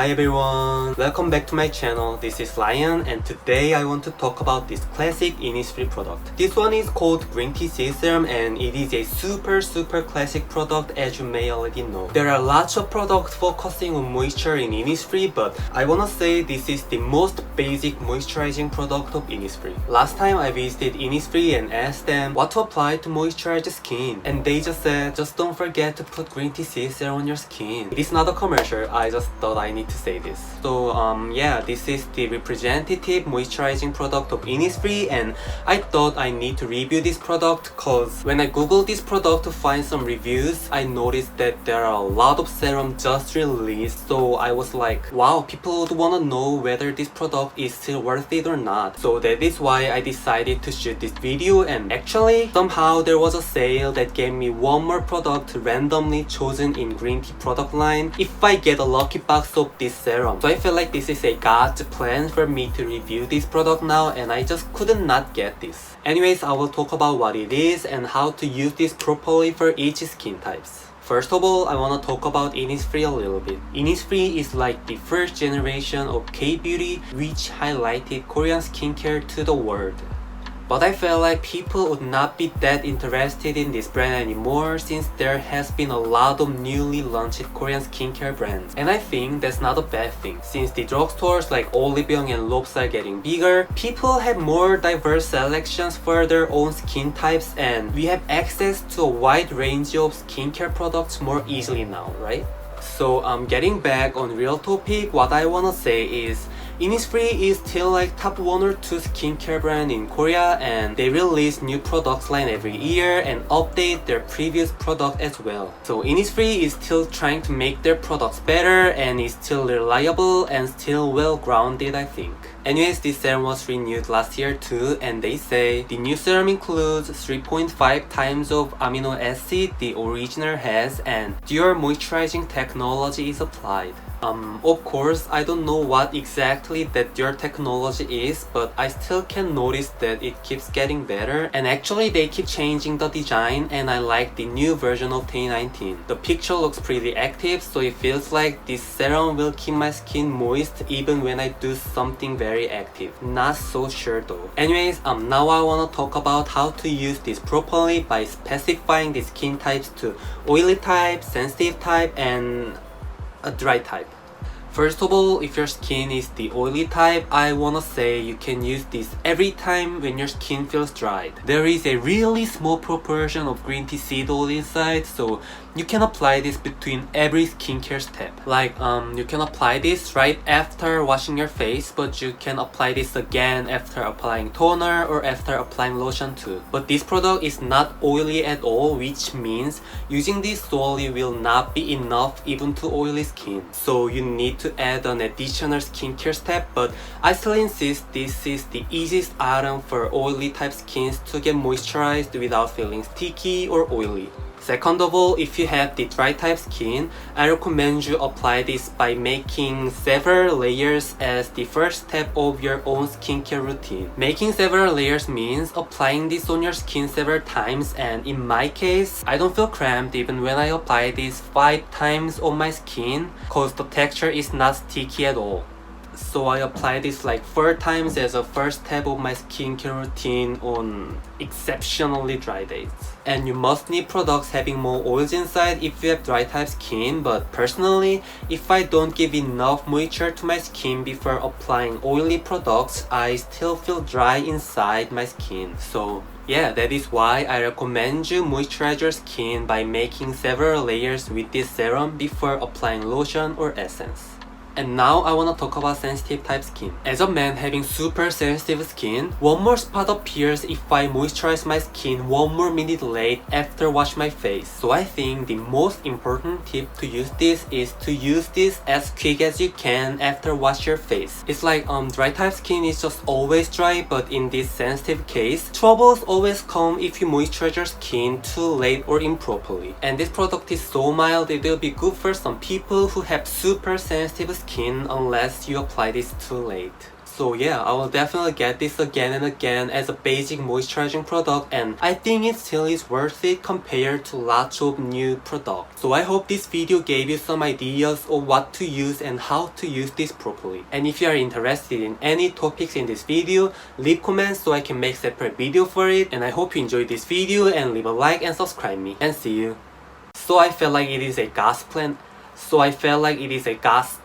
Hi everyone, welcome back to my channel. This is Lion and today I want to talk about this classic Innisfree product. This one is called Green Tea Serum and it is a super classic product as you may already know. There are lots of products focusing on moisture in Innisfree, but I wanna say this is the most basic moisturizing product of Innisfree. Last time I visited Innisfree and asked them what to apply to moisturize the skin, and they just said just don't forget to put Green Tea Serum on your skin. It is not a commercial, I just thought I need to say this. So yeah, this is the representative moisturizing product of Innisfree and I thought I need to review this product cause when I googled this product to find some reviews, I noticed that there are a lot of serum just released. So I was like, wow, people would wanna know whether this product is still worth it or not. So that is why I decided to shoot this video, and actually somehow there was a sale that gave me one more product randomly chosen in Green Tea product line if I get a lucky box of this serum. So I feel like this is a God's plan for me to review this product now and I just couldn't not get this. Anyways, I will talk about what it is and how to use this properly for each skin types. First of all, I want to talk about Innisfree a little bit. Innisfree is like the first generation of K-beauty which highlighted Korean skincare to the world. But I felt like people would not be that interested in this brand anymore since there has been a lot of newly launched Korean skincare brands. And I think that's not a bad thing. Since the drugstores like Oliveyoung and Lopes are getting bigger, people have more diverse selections for their own skin types and we have access to a wide range of skincare products more easily now, right? So getting back on real topic, what I wanna say is Innisfree is still like top 1 or 2 skincare brand in Korea and they release new products line every year and update their previous product as well. So Innisfree is still trying to make their products better and is still reliable and still well grounded, I think. Anyways, this serum was renewed last year too and they say the new serum includes 3.5 times of amino acid the original has and dual moisturizing technology is applied. Of course, I don't know what exactly that your technology is, but I still can notice that it keeps getting better and actually they keep changing the design and I like the new version of 2019. The picture looks pretty active, so it feels like this serum will keep my skin moist even when I do something very active. Not so sure though. Anyways, now I wanna talk about how to use this properly by specifying the skin types to oily type, sensitive type, and a dry type. First of all, if your skin is the oily type, I wanna say you can use this every time when your skin feels dried. There is a really small proportion of green tea seed oil inside, so you can apply this between every skincare step. Like you can apply this right after washing your face, but you can apply this again after applying toner or after applying lotion too. But this product is not oily at all, which means using this solely will not be enough even to oily skin. So you need to add an additional skincare step, but I still insist this is the easiest item for oily type skins to get moisturized without feeling sticky or oily. Second of all, if you have the dry type skin, I recommend you apply this by making several layers as the first step of your own skincare routine. Making several layers means applying this on your skin several times, and in my case, I don't feel cramped even when I apply this 5 times on my skin cause the texture is not sticky at all. So I apply this like 4 times as a first step of my skincare routine on exceptionally dry days. And you must need products having more oils inside if you have dry type skin, but personally, if I don't give enough moisture to my skin before applying oily products, I still feel dry inside my skin. So yeah, that is why I recommend you moisturize your skin by making several layers with this serum before applying lotion or essence. And now I wanna talk about sensitive type skin. As a man having super sensitive skin, one more spot appears if I moisturize my skin 1 more minute late after wash my face. So I think the most important tip to use this is to use this as quick as you can after wash your face. It's like dry type skin is just always dry, but in this sensitive case, troubles always come if you moisturize your skin too late or improperly. And this product is so mild, it will be good for some people who have super sensitive skin unless you apply this too late. So yeah, I will definitely get this again and again as a basic moisturizing product, and I think it still is worth it compared to lots of new products. So I hope this video gave you some ideas of what to use and how to use this properly. And if you are interested in any topics in this video, leave comments so I can make separate video for it. And I hope you enjoyed this video, and leave a like and subscribe me, and see you. So I felt like it is a gas plant. So I felt like it is a gas